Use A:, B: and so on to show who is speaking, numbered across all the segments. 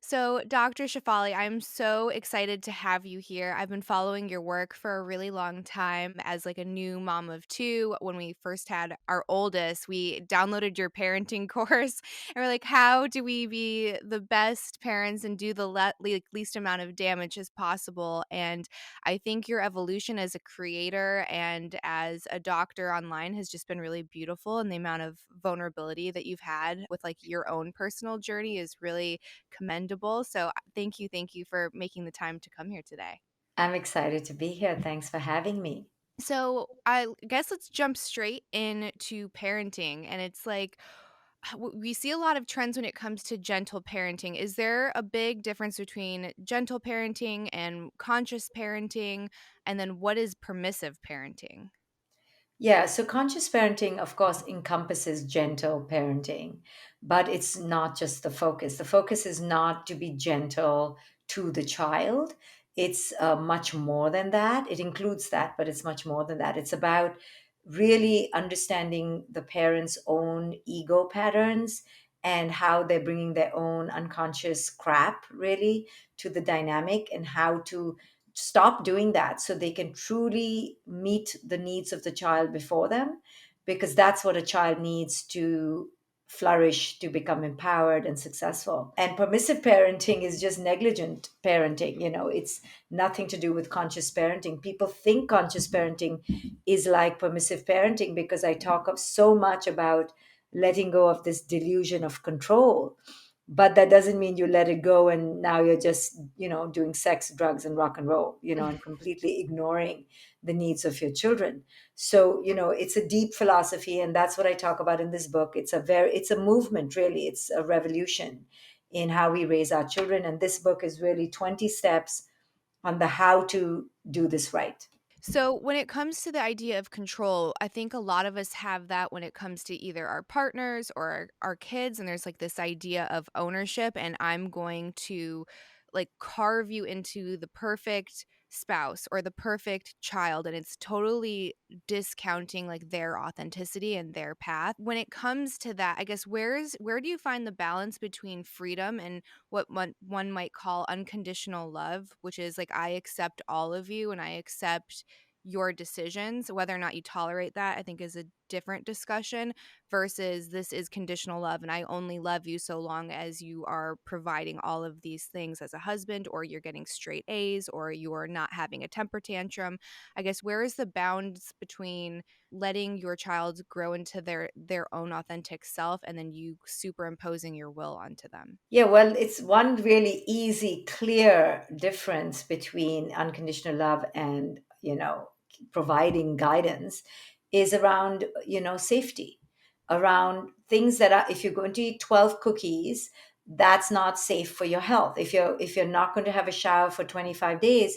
A: So, Dr. Shefali, I'm so excited to have you here. I've been following your work for a really long time as like a new mom of two. When we first had our oldest, we downloaded your parenting course and we're like, how do we be the best parents and do the least amount of damage as possible? And I think your evolution as a creator and as a doctor online has just been really beautiful. And the amount of vulnerability that you've had with like your own personal journey is really commendable. So thank you for making the time to come here today.
B: I'm excited to be here. Thanks for having me.
A: So I guess let's jump straight into parenting. And it's like we see a lot of trends when it comes to gentle parenting. Is there a big difference between gentle parenting and conscious parenting? And then what is permissive parenting?
B: Yeah, so conscious parenting, of course, encompasses gentle parenting, but it's not just the focus. The focus is not to be gentle to the child. It's much more than that. It includes that, but it's much more than that. It's about really understanding the parent's own ego patterns and how they're bringing their own unconscious crap really to the dynamic, and how to stop doing that so they can truly meet the needs of the child before them, because that's what a child needs to flourish, to become empowered and successful. And permissive parenting is just negligent parenting. It's nothing to do with conscious parenting. People think conscious parenting is like permissive parenting because I talk of so much about letting go of this delusion of control, but that doesn't mean you let it go and now you're just doing sex, drugs, and rock and roll, and completely ignoring the needs of your children. So it's a deep philosophy, and that's what I talk about in this book. It's a movement, really. It's a revolution in how we raise our children, and this book is really 20 steps on the how to do this right.
A: So, when it comes to the idea of control, I think a lot of us have that when it comes to either our partners or our kids. And there's like this idea of ownership, and I'm going to like carve you into the perfect spouse or the perfect child. And it's totally discounting like their authenticity and their path. When it comes to that, I guess where do you find the balance between freedom and what one might call unconditional love, which is like, I accept all of you and I accept your decisions. Whether or not you tolerate that, I think, is a different discussion, versus this is conditional love and I only love you so long as you are providing all of these things as a husband, or you're getting straight A's, or you're not having a temper tantrum. I guess where is the bounds between letting your child grow into their own authentic self and then you superimposing your will onto them?
B: Yeah, well, it's one really easy, clear difference between unconditional love and, providing guidance is around, safety, around things that are, if you're going to eat 12 cookies, that's not safe for your health. If you're not going to have a shower for 25 days,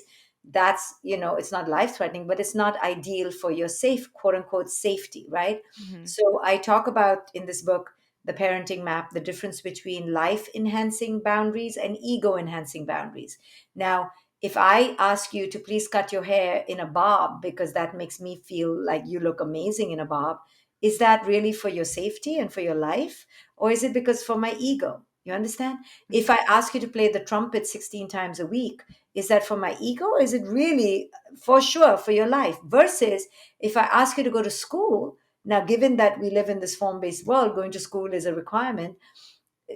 B: that's, it's not life threatening, but it's not ideal for your safe, quote unquote, safety, right?
A: Mhm.
B: So I talk about in this book, the parenting map, the difference between life enhancing boundaries and ego enhancing boundaries. Now, if I ask you to please cut your hair in a bob because that makes me feel like you look amazing in a bob, is that really for your safety and for your life? Or is it because for my ego? You understand? If I ask you to play the trumpet 16 times a week, is that for my ego? Or is it really for sure for your life? Versus if I ask you to go to school, now, given that we live in this form based world, going to school is a requirement.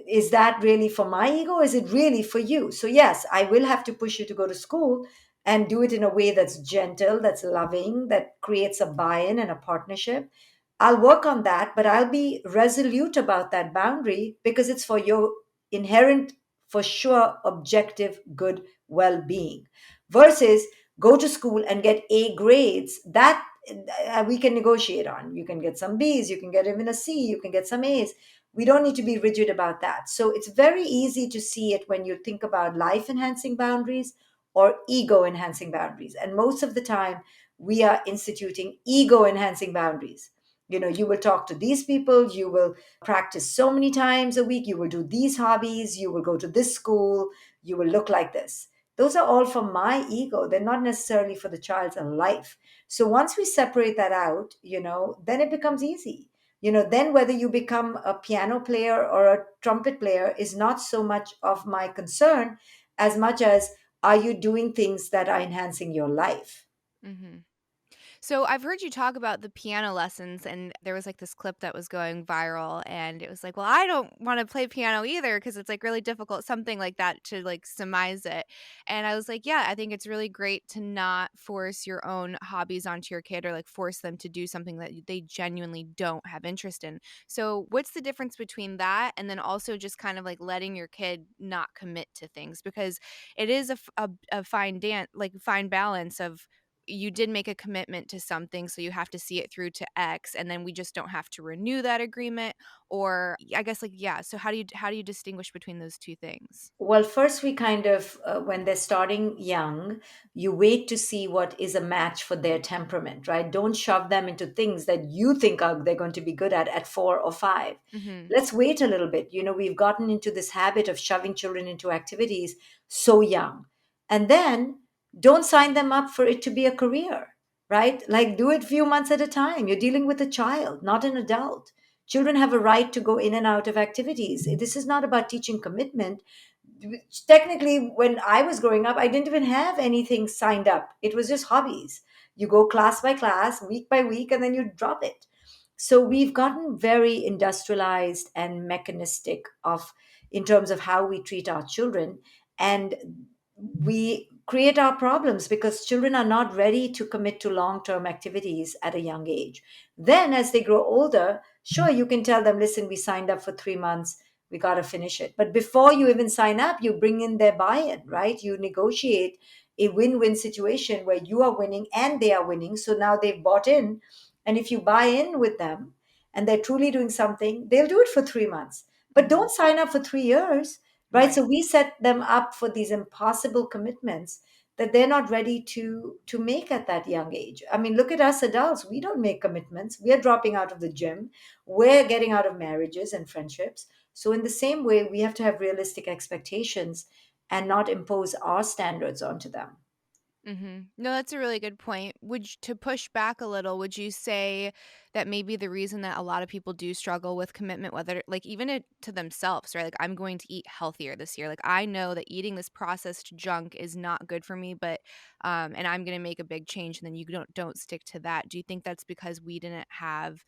B: Is that really for my ego? Is it really for you? So, yes, I will have to push you to go to school and do it in a way that's gentle, that's loving, that creates a buy in and a partnership. I'll work on that, but I'll be resolute about that boundary because it's for your inherent, for sure, objective, good well being. Versus go to school and get A grades. That we can negotiate on. You can get some B's, you can get even a C, you can get some A's. We don't need to be rigid about that. So it's very easy to see it when you think about life enhancing boundaries or ego enhancing boundaries. And most of the time, we are instituting ego enhancing boundaries. You will talk to these people, you will practice so many times a week, you will do these hobbies, you will go to this school, you will look like this. Those are all for my ego. They're not necessarily for the child's life. So once we separate that out, then it becomes easy. Then whether you become a piano player or a trumpet player is not so much of my concern as much as, are you doing things that are enhancing your life?
A: Mhm. So I've heard you talk about the piano lessons, and there was like this clip that was going viral, and it was like, well, I don't want to play piano either because it's like really difficult, something like that to like surmise it. And I was like, yeah, I think it's really great to not force your own hobbies onto your kid or like force them to do something that they genuinely don't have interest in. So what's the difference between that and then also just kind of like letting your kid not commit to things because it is a fine dance, like fine balance of you did make a commitment to something, so you have to see it through to X, and then we just don't have to renew that agreement, or I guess, like, yeah, so how do you distinguish between those 2 things?
B: Well, first, we kind of, when they're starting young, you wait to see what is a match for their temperament, right? Don't shove them into things that you think are they're going to be good at 4 or 5.
A: Mhm,
B: Let's wait a little bit. We've gotten into this habit of shoving children into activities so young. And then don't sign them up for it to be a career, right? Like do it few months at a time. You're dealing with a child, not an adult. Children have a right to go in and out of activities. This is not about teaching commitment. Technically, when I was growing up, I didn't even have anything signed up. It was just hobbies. You go class by class, week by week, and then you drop it. So we've gotten very industrialized and mechanistic of in terms of how we treat our children, and we create our problems because children are not ready to commit to long-term activities at a young age. Then as they grow older, sure, you can tell them, listen, we signed up for 3 months, we got to finish it. But before you even sign up, you bring in their buy-in, right? You negotiate a win-win situation where you are winning and they are winning, so now they've bought in. And if you buy in with them and they're truly doing something, they'll do it for 3 months. But
A: mhm,
B: don't sign up for 3 years, right?
A: right,
B: So we set them up for these impossible commitments that they're not ready to make at that young age. I mean, look at us adults. We don't make commitments. We are dropping out of the gym. We're getting out of marriages and friendships. So in the same way, we have to have realistic expectations and not impose our standards onto them.
A: mhm. No, that's a really good point. To push back a little, would you say that maybe the reason that a lot of people do struggle with commitment, whether like even it to themselves, right? Like I'm going to eat healthier this year. Like I know that eating this processed junk is not good for me, but and I'm going to make a big change, and then you don't stick to that. Do you think that's because we didn't have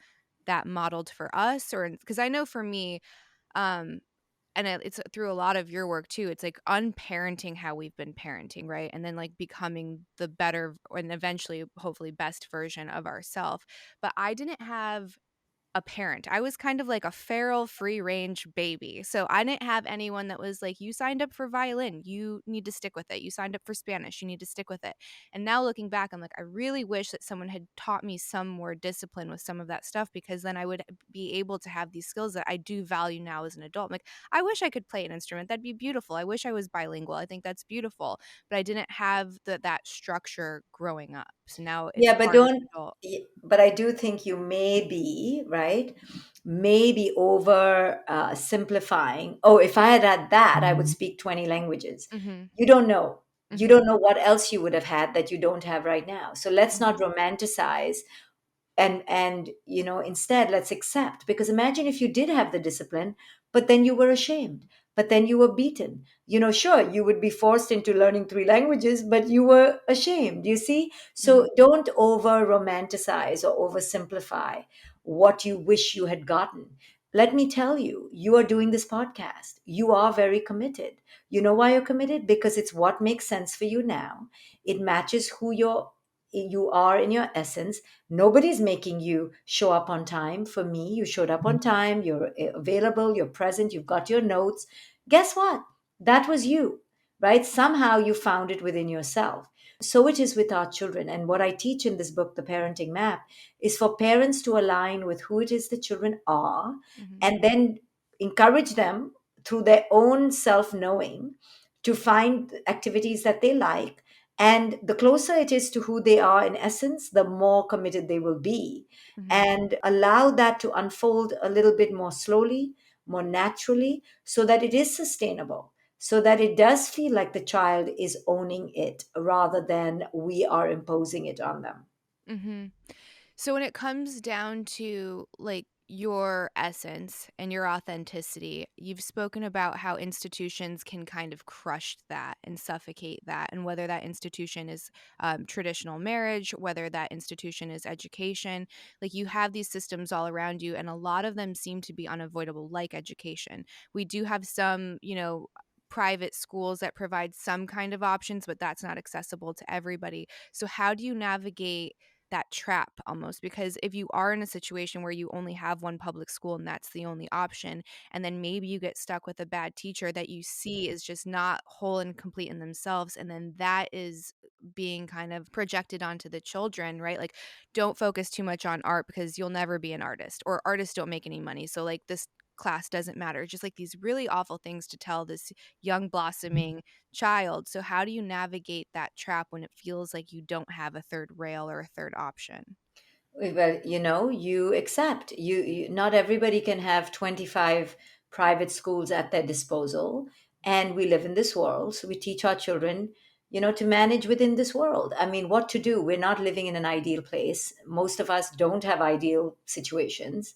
A: that modeled for us, or because I know for me, um and it's through a lot of your work too. It's like unparenting how we've been parenting, right? And then like becoming the better and eventually, hopefully, best version of ourselves. But I didn't have a parent. I was kind of like a feral, free range baby. So I didn't have anyone that was like, you signed up for violin, you need to stick with it. You signed up for Spanish, you need to stick with it. And now looking back, I'm like, I really wish that someone had taught me some more discipline with some of that stuff because then I would be able to have these skills that I do value now as an adult. I'm like, I wish I could play an instrument. That'd be beautiful. I wish I was bilingual. I think that's beautiful. But I didn't have that structure growing up. So now it's
B: Yeah, but
A: hard as
B: don't,
A: an adult.
B: but I do think you may be, right? Maybe over simplifying. Oh, if I had had that, I would speak 20 languages.
A: Hmm.
B: You don't know. You
A: Hmm.
B: don't know what else you would have had that you don't have right now. So let's not romanticize, and instead let's accept, because imagine if you did have the discipline but then you were ashamed, but then you were beaten. Sure, you would be forced into learning 3 languages, but you were ashamed, you see.
A: Hmm.
B: So don't over romanticize or oversimplify what you wish you had gotten. Let me tell you, you are doing this podcast, you are very committed. You know why you're committed? Because it's what makes sense for you now. It matches who you are in your essence. Nobody's making you show up on time. For me, you showed up on time, you're available, you're present, you've got your notes. Guess what? That was you, right? Somehow you found it within yourself. So it is with our children. And what I teach in this book, The Parenting Map, is for parents to align with who it is the children are
A: Hmm.
B: and then encourage them through their own self knowing to find activities that they like. And the closer it is to who they are in essence, the more committed they will be.
A: Hmm.
B: And allow that to unfold a little bit more slowly, more naturally, so that it is sustainable, so that it does feel like the child is owning it rather than we are imposing it on them.
A: Hmm. So when it comes down to like your essence and your authenticity, you've spoken about how institutions can kind of crush that and suffocate that. And whether that institution is traditional marriage, whether that institution is education, like you have these systems all around you, and a lot of them seem to be unavoidable, like education. We do have some, private schools that provide some kind of options, but that's not accessible to everybody. So, how do you navigate that trap almost? Because if you are in a situation where you only have one public school and that's the only option, and then maybe you get stuck with a bad teacher that you see is just not whole and complete in themselves, and then that is being kind of projected onto the children, right? Like, don't focus too much on art because you'll never be an artist, or artists don't make any money. So, like, this class doesn't matter. Just like these really awful things to tell this young blossoming child. So how do you navigate that trap when it feels like you don't have a third rail or a third option?
B: Well, you accept. Not everybody can have 25 private schools at their disposal. And we live in this world. So we teach our children, to manage within this world. I mean, what to do. We're not living in an ideal place. Most of us don't have ideal situations.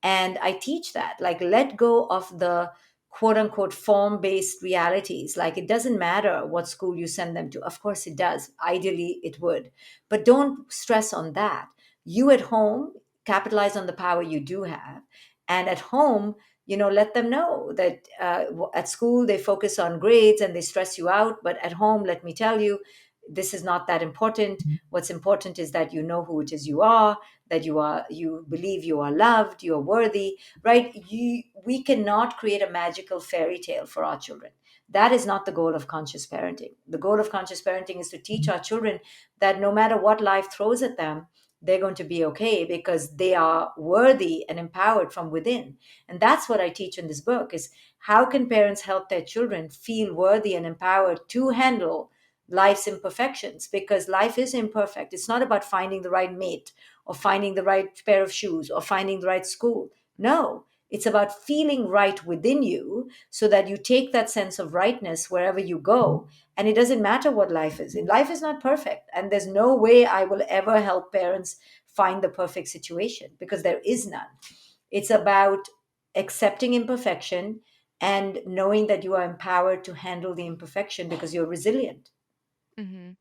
B: And I teach that, like, let go of the quote unquote form based realities. Like, it doesn't matter what school you send them to. Of course, it does. Ideally, it would. But don't stress on that. You at home capitalize on the power you do have, and at home, let them know that at school they focus on grades and they stress you out, but at home, let me tell you, this is not that important. What's important is that you know who it is you are, that you believe you are loved, you are worthy, right? We cannot create a magical fairy tale for our children. That is not the goal of conscious parenting. The goal of conscious parenting is to teach our children that no matter what life throws at them, they're going to be okay because they are worthy and empowered from within. And that's what I teach in this book, is how can parents help their children feel worthy and empowered to handle life's imperfections, because life is imperfect. It's not about finding the right mate or finding the right pair of shoes or finding the right school. No, it's about feeling right within you so that you take that sense of rightness wherever you go. And it doesn't matter what life is. Life is not perfect. And there's no way I will ever help parents find the perfect situation, because there is none. It's about accepting imperfection and knowing that you are empowered to handle the imperfection because you're resilient.
A: Hmm.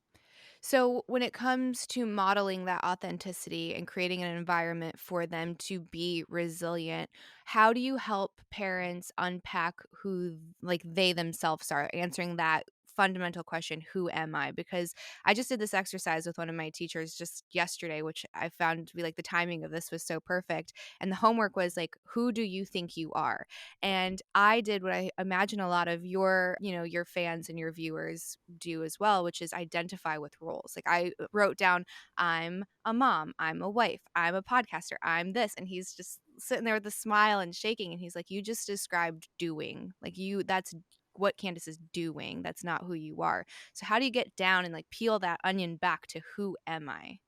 A: So, when it comes to modeling that authenticity and creating an environment for them to be resilient, how do you help parents unpack who, like, they themselves are, answering that fundamental question, who am I? Because I just did this exercise with one of my teachers just yesterday, which I found to be like the timing of this was so perfect. And the homework was like, who do you think you are? And I did what I imagine a lot of your, your fans and your viewers do as well, which is identify with roles. Like I wrote down, I'm a mom, I'm a wife, I'm a podcaster, I'm this. And he's just sitting there with a smile and shaking. And he's like, you just described doing. Like that's what Candice is doing. That's not who you are. So how do you get down and like peel that onion back to who am I?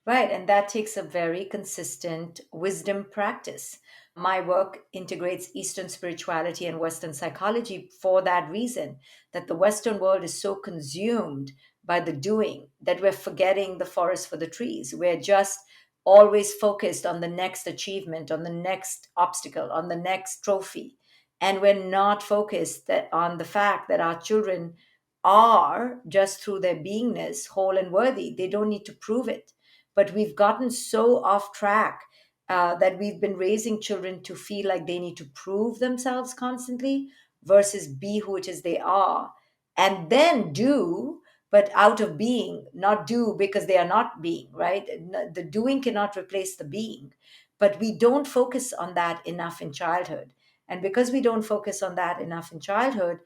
B: Right, and that takes a very consistent wisdom practice. My work integrates Eastern spirituality and Western psychology for that reason, that the Western world is so consumed by the doing that we're forgetting the forest for the trees. We're just always focused on the next achievement, on the next obstacle, on the next trophy. And we're not focused on the fact that our children are, just through their beingness, whole and worthy. They don't need to prove it, but we've gotten so off track that we've been raising children to feel like they need to prove themselves constantly versus be who it is they are, and then do, but out of being, not do because they are not being, right? The doing cannot replace the being, but we don't focus on that enough in childhood. And because we don't focus on that enough in childhood,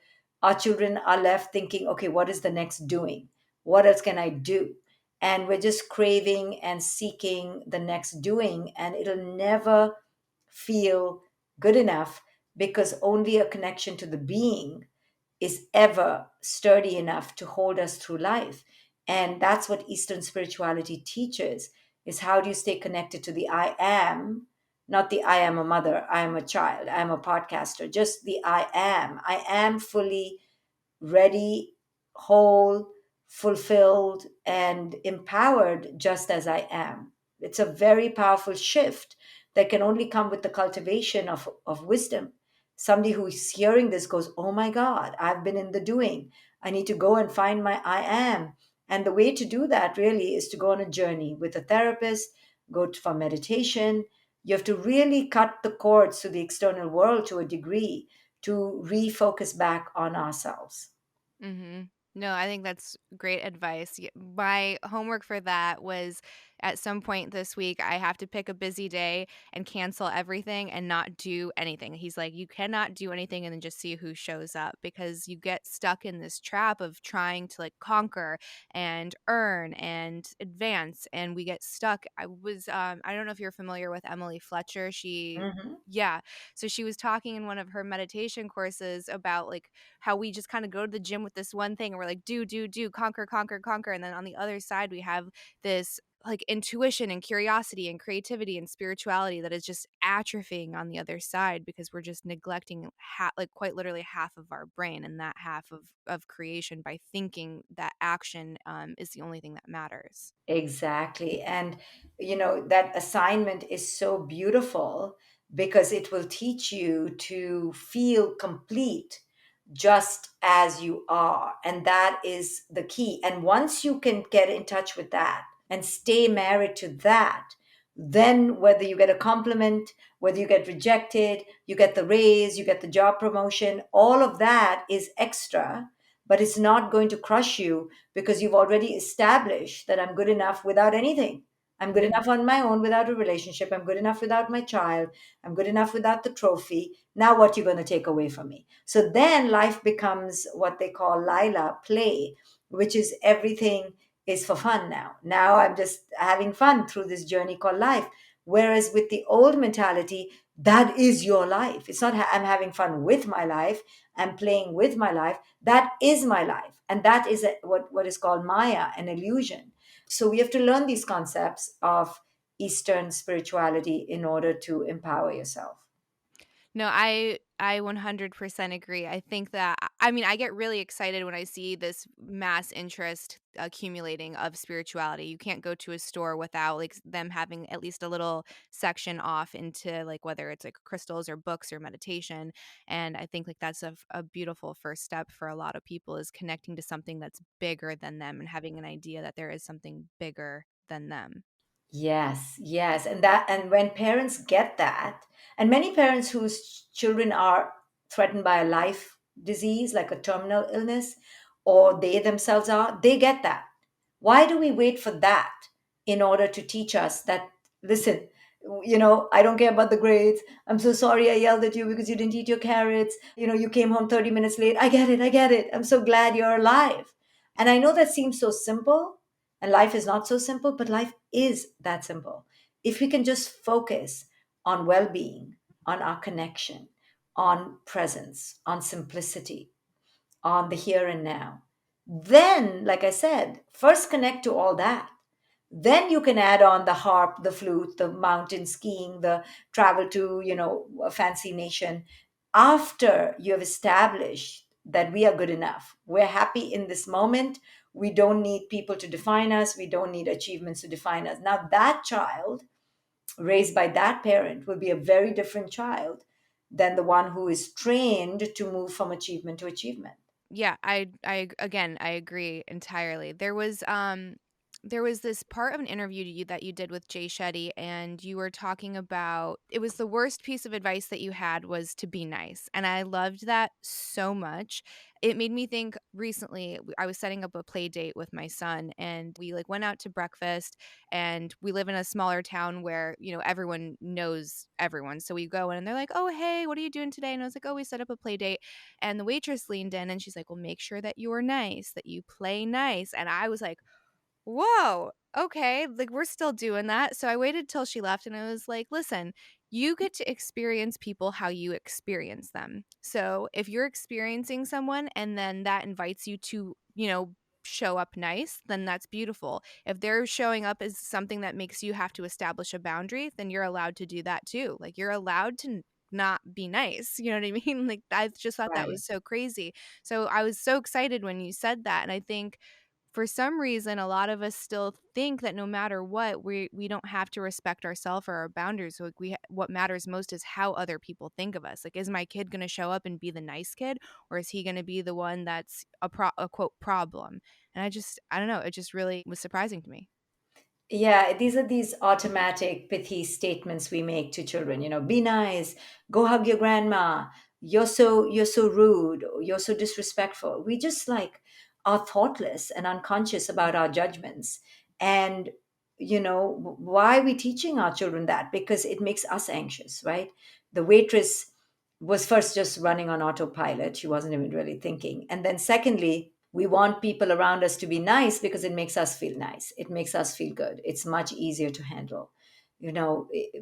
B: our children are left thinking, okay, what is the next doing? What else can I do? And we're just craving and seeking the next doing, and it'll never feel good enough, because only a connection to the being is ever sturdy enough to hold us through life. And that's what Eastern spirituality teaches, is how do you stay connected to the I am, not the I am a mother, I am a child, I am a podcaster, just the I am fully ready, whole, fulfilled, and empowered just as I am. It's a very powerful shift, that can only come with the cultivation of wisdom. Somebody who is hearing this goes, oh my God, I've been in the doing. I need to go and find my I am. And the way to do that really is to go on a journey with a therapist, for meditation. You have to really cut the cords to the external world to a degree to refocus back on ourselves.
A: Mhm. No, I think that's great advice. My homework for that was at some point this week, I have to pick a busy day and cancel everything and not do anything. He's like, "You cannot do anything and then just see who shows up because you get stuck in this trap of trying to like conquer and earn and advance and we get stuck." I don't know if you're familiar with Emily Fletcher.
B: Mhm.
A: Yeah. So she was talking in one of her meditation courses about like how we just kind of go to the gym with this one thing and we're like, do, conquer, conquer, conquer. And then on the other side, we have this like intuition and curiosity and creativity and spirituality that is just atrophying on the other side because we're just neglecting like quite literally half of our brain and that half of creation by thinking that action is the only thing that matters.
B: Exactly. And, that assignment is so beautiful because it will teach you to feel complete just as you are. And that is the key. And once you can get in touch with that and stay married to that, then whether you get a compliment, whether you get rejected, you get the raise, you get the job promotion, all of that is extra, but it's not going to crush you because you've already established that I'm good enough without anything. I'm good enough on my own without a relationship. I'm good enough without my child. I'm good enough without the trophy. Now, what you going to take away from me? So then life becomes what they call Lila play, which is everything is for fun now. Now I'm just having fun through this journey called life. Whereas with the old mentality, that is your life. It's not I'm having fun with my life. I'm playing with my life. That is my life. And that is what is called Maya, an illusion. So we have to learn these concepts of Eastern spirituality in order to empower yourself.
A: No, I 100% agree. I think that I mean, I get really excited when I see this mass interest accumulating of spirituality. You can't go to a store without like them having at least a little section off into like whether it's like crystals or books or meditation. And I think like that's a beautiful first step for a lot of people is connecting to something that's bigger than them and having an idea that there is something bigger than them.
B: Yes, yes. And when parents get that, and many parents whose children are threatened by a life disease like a terminal illness, or they themselves are, they get that. Why do we wait for that in order to teach us that, listen, I don't care about the grades. I'm so sorry I yelled at you because you didn't eat your carrots. You came home 30 minutes late. I get it. I get it. I'm so glad you're alive. And I know that seems so simple, and life is not so simple, but life is that simple. If we can just focus on well being, on our connection, on presence, on simplicity, on the here and now, then, like I said, first connect to all that. Then you can add on the harp, the flute, the mountain skiing, the travel to, a fancy nation. After you have established that we are good enough, we're happy in this moment, we don't need people to define us, we don't need achievements to define us. Now, that child raised by that parent will be a very different child than the one who is trained to move from achievement to achievement.
A: Yeah, again, I agree entirely. There was this part of an interview that you did with Jay Shetty, and you were talking about it was the worst piece of advice that you had was to be nice. And I loved that so much. It made me think recently I was setting up a play date with my son and we like went out to breakfast and we live in a smaller town where, everyone knows everyone. So we go in and they're like, "Oh, hey, what are you doing today?" And I was like, "Oh, we set up a play date." And the waitress leaned in and she's like, "Well, make sure that you are nice, that you play nice." And I was like, "Whoa, okay." Like, we're still doing that. So I waited till she left and I was like, "Listen, you get to experience people how you experience them. So if you're experiencing someone and then that invites you to, show up nice, then that's beautiful. If they're showing up as something that makes you have to establish a boundary, then you're allowed to do that too. Like, you're allowed to not be nice. You know what I mean?" Like, I just thought that
B: Right.
A: was so crazy. So I was so excited when you said that. And I think for some reason, a lot of us still think that no matter what, we don't have to respect ourselves or our boundaries. Like what matters most is how other people think of us. Like, is my kid going to show up and be the nice kid, or is he going to be the one that's a quote problem? And I don't know. It just really was surprising to me.
B: Yeah, these are these automatic, pithy statements we make to children. Be nice, go hug your grandma. You're so rude, or you're so disrespectful. We just like are thoughtless and unconscious about our judgments. And why are we teaching our children that? Because it makes us anxious, right? The waitress was first just running on autopilot. She wasn't even really thinking. And then secondly, we want people around us to be nice because it makes us feel nice. It makes us feel good. It's much easier to handle,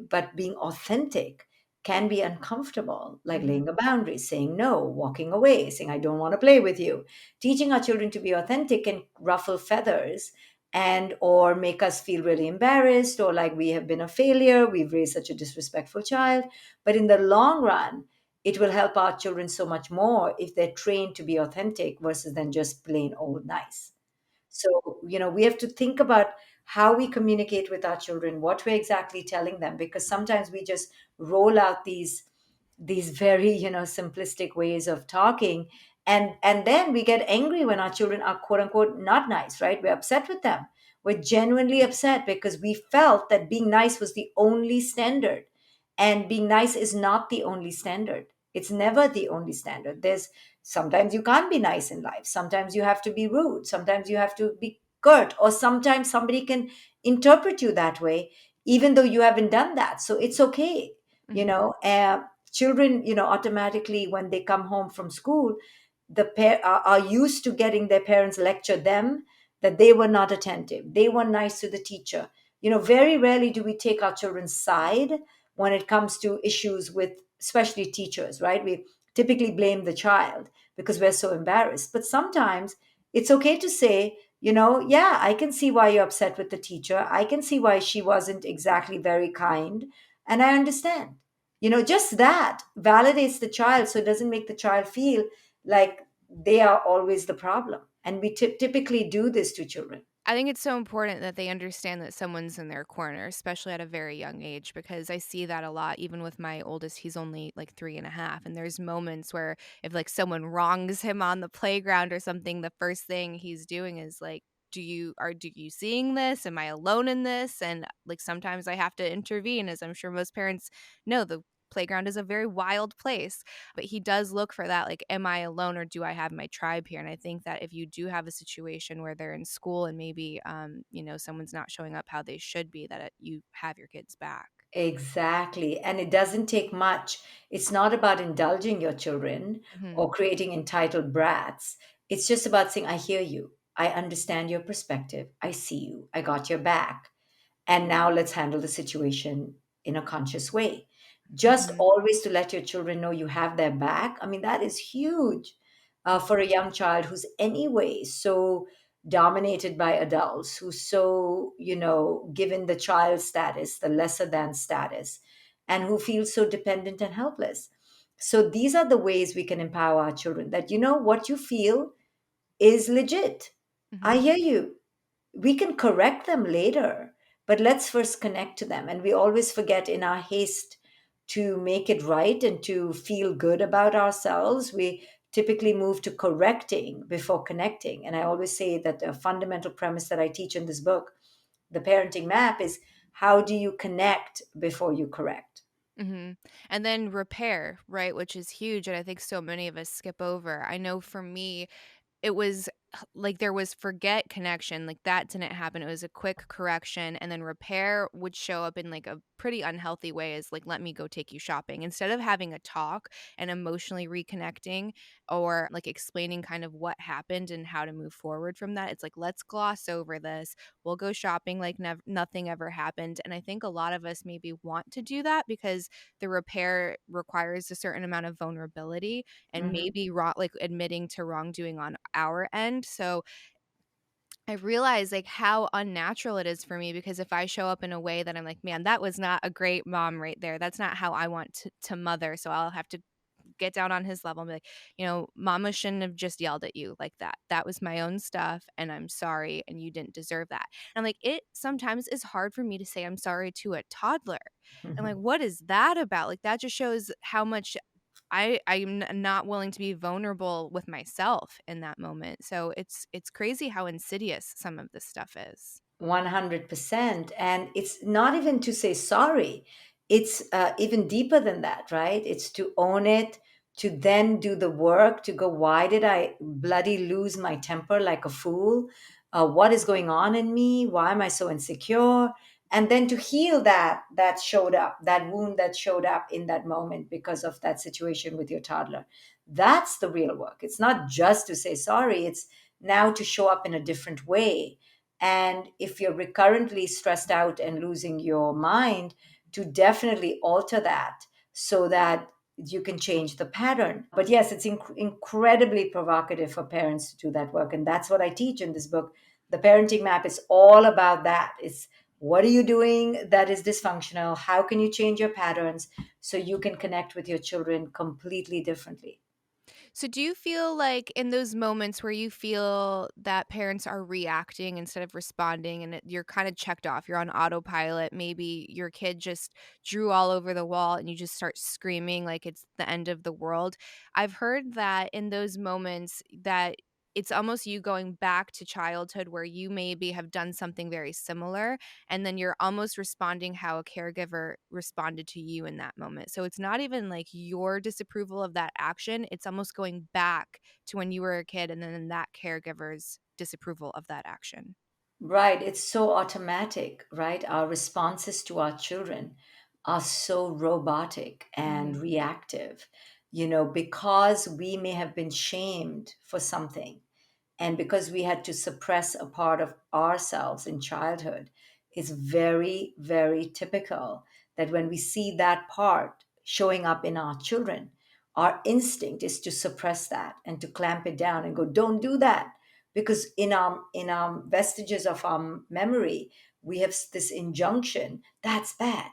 B: but being authentic can be uncomfortable, like
A: Mhm.
B: laying a boundary, saying no, walking away, saying, I don't want to play with you. Teaching our children to be authentic can ruffle feathers and or make us feel really embarrassed or like we have been a failure. We've raised such a disrespectful child. But in the long run, it will help our children so much more if they're trained to be authentic versus than just plain old nice. So, we have to think about how we communicate with our children, what we're exactly telling them, because sometimes we just roll out these very, simplistic ways of talking. And then we get angry when our children are quote unquote not nice, right? We're upset with them. We're genuinely upset because we felt that being nice was the only standard. And being nice is not the only standard. It's never the only standard. There's sometimes you can't be nice in life. Sometimes you have to be rude. Sometimes you have to be curt, or sometimes somebody can interpret you that way, even though you haven't done that. So it's okay. You
A: Mhm.
B: know, children, automatically when they come home from school, are used to getting their parents lecture them that they were not attentive. They were nice to the teacher. Very rarely do we take our children's side when it comes to issues with, especially teachers, right? We typically blame the child because we're so embarrassed. But sometimes it's okay to say, yeah, I can see why you're upset with the teacher. I can see why she wasn't exactly very kind. And I understand. Just that validates the child so it doesn't make the child feel like they are always the problem. And we typically do this to children.
A: I think it's so important that they understand that someone's in their corner, especially at a very young age, because I see that a lot. Even with my oldest, he's only like 3.5. And there's moments where if like someone wrongs him on the playground or something, the first thing he's doing is like, do you seeing this? Am I alone in this? And like sometimes I have to intervene, as I'm sure most parents know. The playground is a very wild place, but he does look for that, like, am I alone or do I have my tribe here? And I think that if you do have a situation where they're in school and maybe someone's not showing up how they should be, that you have your kids back.
B: Exactly. And it doesn't take much. It's not about indulging your children
A: Hmm.
B: or creating entitled brats. It's just about saying, I hear you. I understand your perspective. I see you. I got your back. And now let's handle the situation in a conscious way. Just
A: Hmm.
B: always to let your children know you have their back. I mean, that is huge for a young child who's anyway so dominated by adults, who's so, given the child status, the lesser than status, and who feels so dependent and helpless. So these are the ways we can empower our children that, what you feel is legit. I
A: Hmm.
B: hear you. We can correct them later, but let's first connect to them. And we always forget in our haste to make it right and to feel good about ourselves. We typically move to correcting before connecting. And I always say that a fundamental premise that I teach in this book, The Parenting Map, is how do you connect before you correct?
A: Hmm. And then repair, right? Which is huge. And I think so many of us skip over. I know for me, it was like there was forget connection, like that didn't happen. It was a quick correction, and then repair would show up in like a pretty unhealthy way as like, let me go take you shopping. Instead of having a talk and emotionally reconnecting or like explaining kind of what happened and how to move forward from that, it's like, let's gloss over this. We'll go shopping like nothing ever happened. And I think a lot of us maybe want to do that because the repair requires a certain amount of vulnerability and
B: Mhm.
A: maybe like admitting to wrongdoing on our end. So I realize like how unnatural it is for me because if I show up in a way that I'm like, man, that was not a great mom right there. That's not how I want to mother. So I'll have to get down on his level and be like, mama shouldn't have just yelled at you like that. That was my own stuff and I'm sorry and you didn't deserve that. And like it sometimes is hard for me to say I'm sorry to a toddler. And like, what is that about? Like that just shows how much I'm not willing to be vulnerable with myself in that moment. So it's crazy how insidious some of this stuff is.
B: 100%. And it's not even to say sorry, it's even deeper than that, right? It's to own it, to then do the work, to go, why did I bloody lose my temper like a fool? What is going on in me? Why am I so insecure? And then to heal that showed up, that wound that showed up in that moment because of that situation with your toddler. That's the real work. It's not just to say sorry, it's now to show up in a different way. And if you're recurrently stressed out and losing your mind, to definitely alter that so that you can change the pattern. But yes, it's incredibly provocative for parents to do that work. And that's what I teach in this book. The parenting map is all about that. It's what are you doing that is dysfunctional? How can you change your patterns so you can connect with your children completely differently?
A: So do you feel like in those moments where you feel that parents are reacting instead of responding and you're kind of checked off, you're on autopilot, maybe your kid just drew all over the wall and you just start screaming like it's the end of the world. I've heard that in those moments that it's almost you going back to childhood where you maybe have done something very similar and then you're almost responding how a caregiver responded to you in that moment. So it's not even like your disapproval of that action, it's almost going back to when you were a kid and then that caregiver's disapproval of that action.
B: Right. It's so automatic, right? Our responses to our children are so robotic and
A: Mhm.
B: reactive, because we may have been shamed for something and because we had to suppress a part of ourselves in childhood. It's very, very typical that when we see that part showing up in our children, our instinct is to suppress that and to clamp it down and go, don't do that. Because in our vestiges of our memory, we have this injunction that's bad,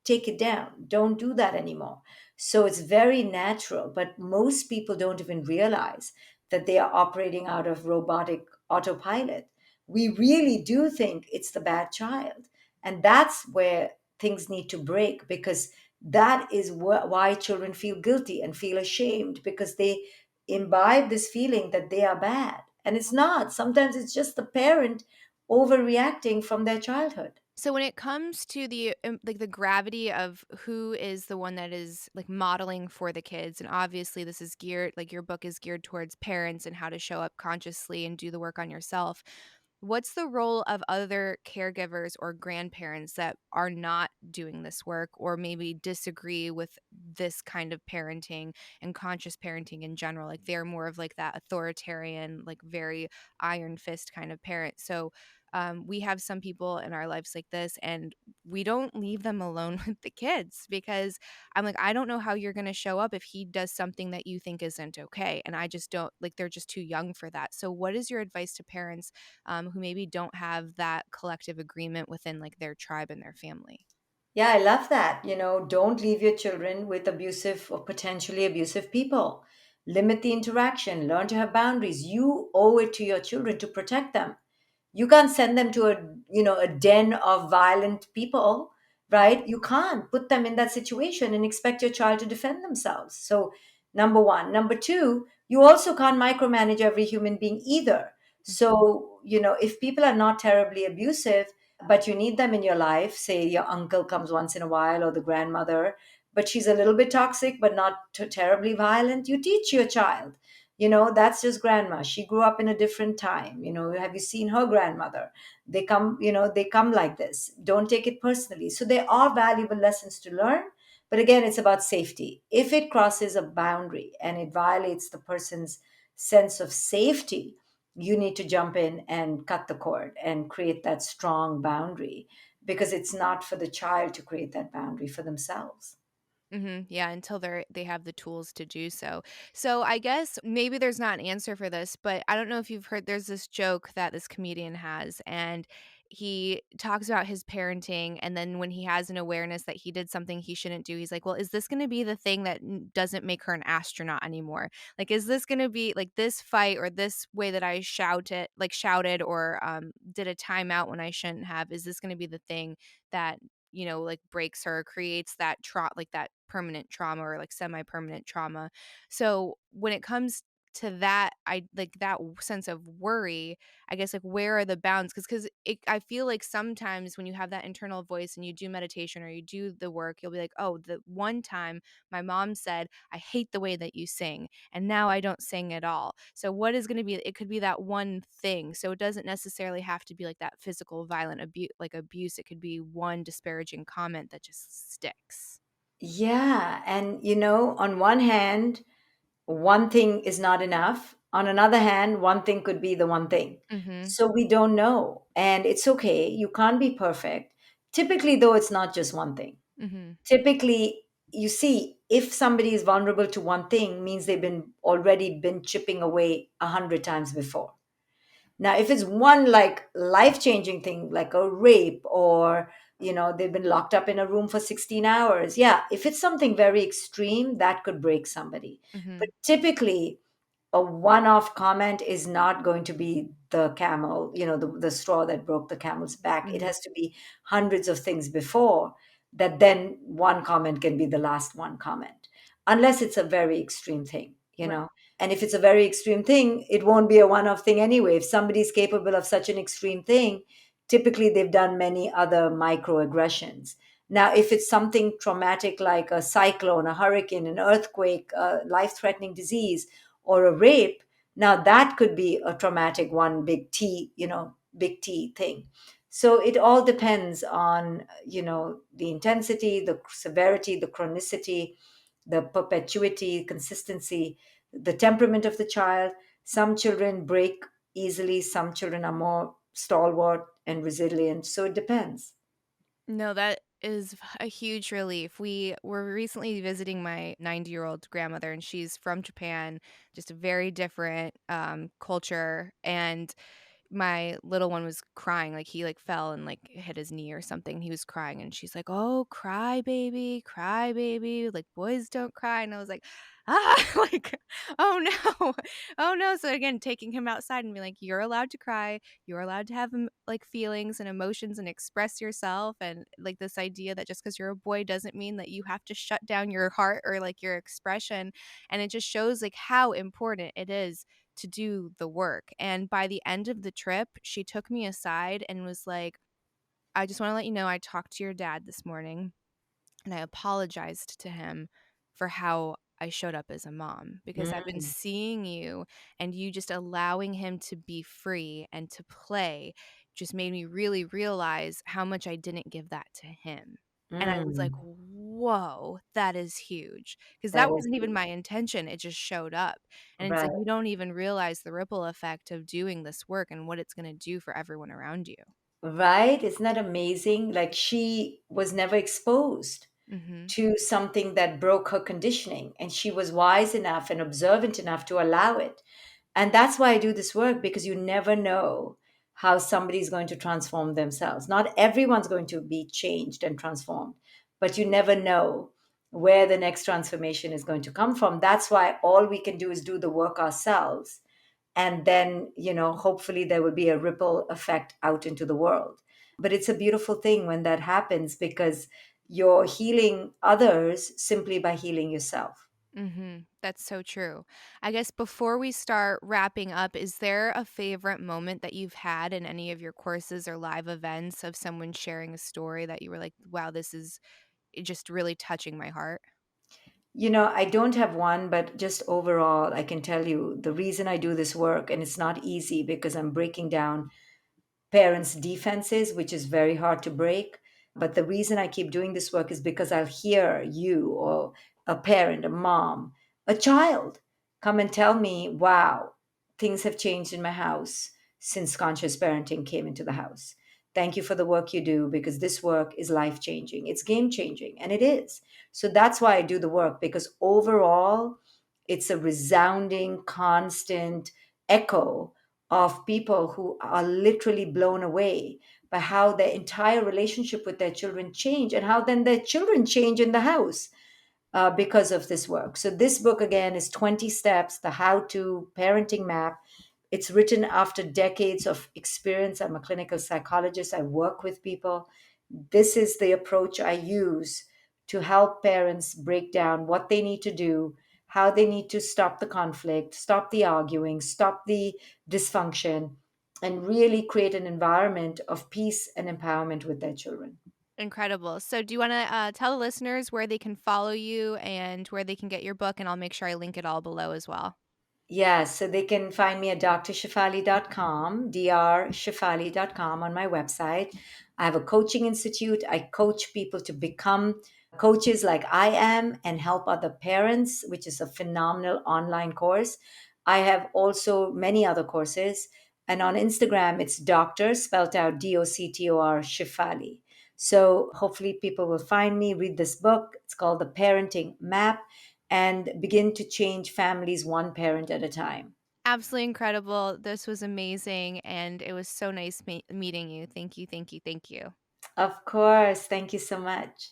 B: take it down, don't do that anymore. So it's very natural, but most people don't even realize that they are operating out of robotic autopilot. We really do think it's the bad child. And that's where things need to break, because that is why children feel guilty and feel ashamed, because they imbibe this feeling that they are bad. And it's not. Sometimes it's just the parent overreacting from their childhood.
A: So when it comes to the like the gravity of who is the one that is like modeling for the kids, and obviously this is geared like your book is geared towards parents and how to show up consciously and do the work on yourself. What's the role of other caregivers or grandparents that are not doing this work or maybe disagree with this kind of parenting and conscious parenting in general? Like they're more of like that authoritarian, like very iron fist kind of parent. So we have some people in our lives like this, and we don't leave them alone with the kids because I'm like, I don't know how you're going to show up if he does something that you think isn't okay. And I just don't like, they're just too young for that. So, what is your advice to parents who maybe don't have that collective agreement within like their tribe and their family?
B: Yeah, I love that. Don't leave your children with abusive or potentially abusive people. Limit the interaction, learn to have boundaries. You owe it to your children to protect them. You can't send them to a den of violent people, right? You can't put them in that situation and expect your child to defend themselves. So, number one. Number two, you also can't micromanage every human being either.
A: Mhm.
B: So, if people are not terribly abusive, but you need them in your life, say your uncle comes once in a while or the grandmother, but she's a little bit toxic but not terribly violent, you teach your child, that's just grandma, she grew up in a different time, have you seen her grandmother? They come like this, don't take it personally. So there are valuable lessons to learn, but again, it's about safety. If it crosses a boundary and it violates the person's sense of safety, you need to jump in and cut the cord and create that strong boundary, because it's not for the child to create that boundary for themselves.
A: Yeah, until they have the tools to do so. So I guess maybe there's not an answer for this, but I don't know if you've heard there's this joke that this comedian has, and he talks about his parenting, and then when he has an awareness that he did something he shouldn't do, he's like, "Well, is this gonna be the thing that doesn't make her an astronaut anymore? Like, is this gonna be like this fight or this way that I shouted or did a timeout when I shouldn't have? Is this gonna be the thing that like breaks her, creates that like that permanent trauma or like semi-permanent trauma?" So when it comes to that, I like that sense of worry, I guess, like, where are the bounds? Because I feel like sometimes when you have that internal voice and you do meditation or you do the work, you'll be like, "Oh, the one time my mom said, 'I hate the way that you sing,' and now I don't sing at all." So what is gonna be it could be that one thing. So it doesn't necessarily have to be like that physical violent abuse. It could be one disparaging comment that just sticks.
B: Yeah. And, on one hand, one thing is not enough. On another hand, one thing could be the one thing.
A: Mhm.
B: So we don't know. And it's okay. You can't be perfect. Typically, though, it's not just one thing.
A: Mhm.
B: Typically, you see, if somebody is vulnerable to one thing, means they've been already been chipping away 100 times before. Now, if it's one like life-changing thing, like a rape, or they've been locked up in a room for 16 hours, yeah, if it's something very extreme, that could break somebody. But
A: Mhm.
B: typically, a one-off comment is not going to be the camel, the straw that broke the camel's back. It
A: Mhm.
B: has to be hundreds of things before that, then one comment can be the last one comment, unless it's a very extreme thing.
A: Right.
B: And if it's a very extreme thing, it won't be a one-off thing anyway. If somebody's capable of such an extreme thing, typically they've done many other microaggressions. Now, if it's something traumatic like a cyclone, a hurricane, an earthquake, a life-threatening disease, or a rape, now that could be a traumatic one, big T thing. So it all depends on, the intensity, the severity, the chronicity, the perpetuity, consistency, the temperament of the child. Some children break easily, some children are more stalwart and resilient. So it depends.
A: No, that is a huge relief. We were recently visiting my 90-year-old grandmother, and she's from Japan, just a very different culture. And my little one was crying, like, he, like, fell and, like, hit his knee or something, he was crying, and she's like, "Oh, cry baby, like, boys don't cry," and I was like, "Ah," like, "Oh, no. Oh, no," so, again, taking him outside and being like, "You're allowed to cry, you're allowed to have, like, feelings and emotions and express yourself," and, like, this idea that just because 'cause you're a boy doesn't mean that you have to shut down your heart or, like, your expression, and it just shows, like, how important it is to do the work. And by the end of the trip, she took me aside and was like, "I just want to let you know I talked to your dad this morning and I apologized to him for how I showed up as a mom because I've been
B: Mm,
A: seeing you and you just allowing him to be free and to play just made me really realize how much I didn't give that to him." And I was like,
B: mm,
A: "Whoa, that is huge." Because
B: that
A: that
B: is
A: wasn't even my intention. It just showed up. And it's like
B: right.
A: you don't even realize the ripple effect of doing this work and what it's going to do for everyone around you.
B: Right? Isn't that amazing? Like she was never exposed
A: Mhm.
B: to something that broke her conditioning, and she was wise enough and observant enough to allow it. And that's why I do this work, because you never know how somebody's going to transform themselves. Not everyone's going to be changed and transformed, but you never know where the next transformation is going to come from. That's why all we can do is do the work ourselves, and then hopefully there will be a ripple effect out into the world. But it's a beautiful thing when that happens, because you're healing others simply by healing yourself.
A: Mhm. That's so true. I guess before we start wrapping up, is there a favorite moment that you've had in any of your courses or live events of someone sharing a story that you were like, "Wow, this is just really touching my heart?"
B: I don't have one, but just overall, I can tell you the reason I do this work, and it's not easy because I'm breaking down parents' defenses, which is very hard to break. But the reason I keep doing this work is because I'll hear you or a parent, a mom, a child come and tell me, wow, things have changed in my house since conscious parenting came into the house. Thank you for the work you do, because this work is life changing. It's game changing, and it is. So that's why I do the work, because overall, it's a resounding, constant echo of people who are literally blown away by how their entire relationship with their children change and how then their children change in the house because of this work. So, this book again is 20 Steps, the How to Parenting Map. It's written after decades of experience. I'm a clinical psychologist, I work with people. This is the approach I use to help parents break down what they need to do, how they need to stop the conflict, stop the arguing, stop the dysfunction, and really create an environment of peace and empowerment with their children.
A: Incredible. So do you wanna, tell the listeners where they can follow you and where they can get your book? And I'll make sure I link it all below as well.
B: Yeah, so they can find me at drshefali.com, drshefali.com on my website. I have a coaching institute. I coach people to become coaches like I am and help other parents, which is a phenomenal online course. I have also many other courses. And on Instagram, it's Doctor, spelled out Doctor Shefali. So hopefully people will find me, read this book. It's called The Parenting Map, and begin to change families one parent at a time.
A: Absolutely incredible. This was amazing, and it was so nice meeting you. Thank you, thank you, thank you.
B: Of course. Thank you so much.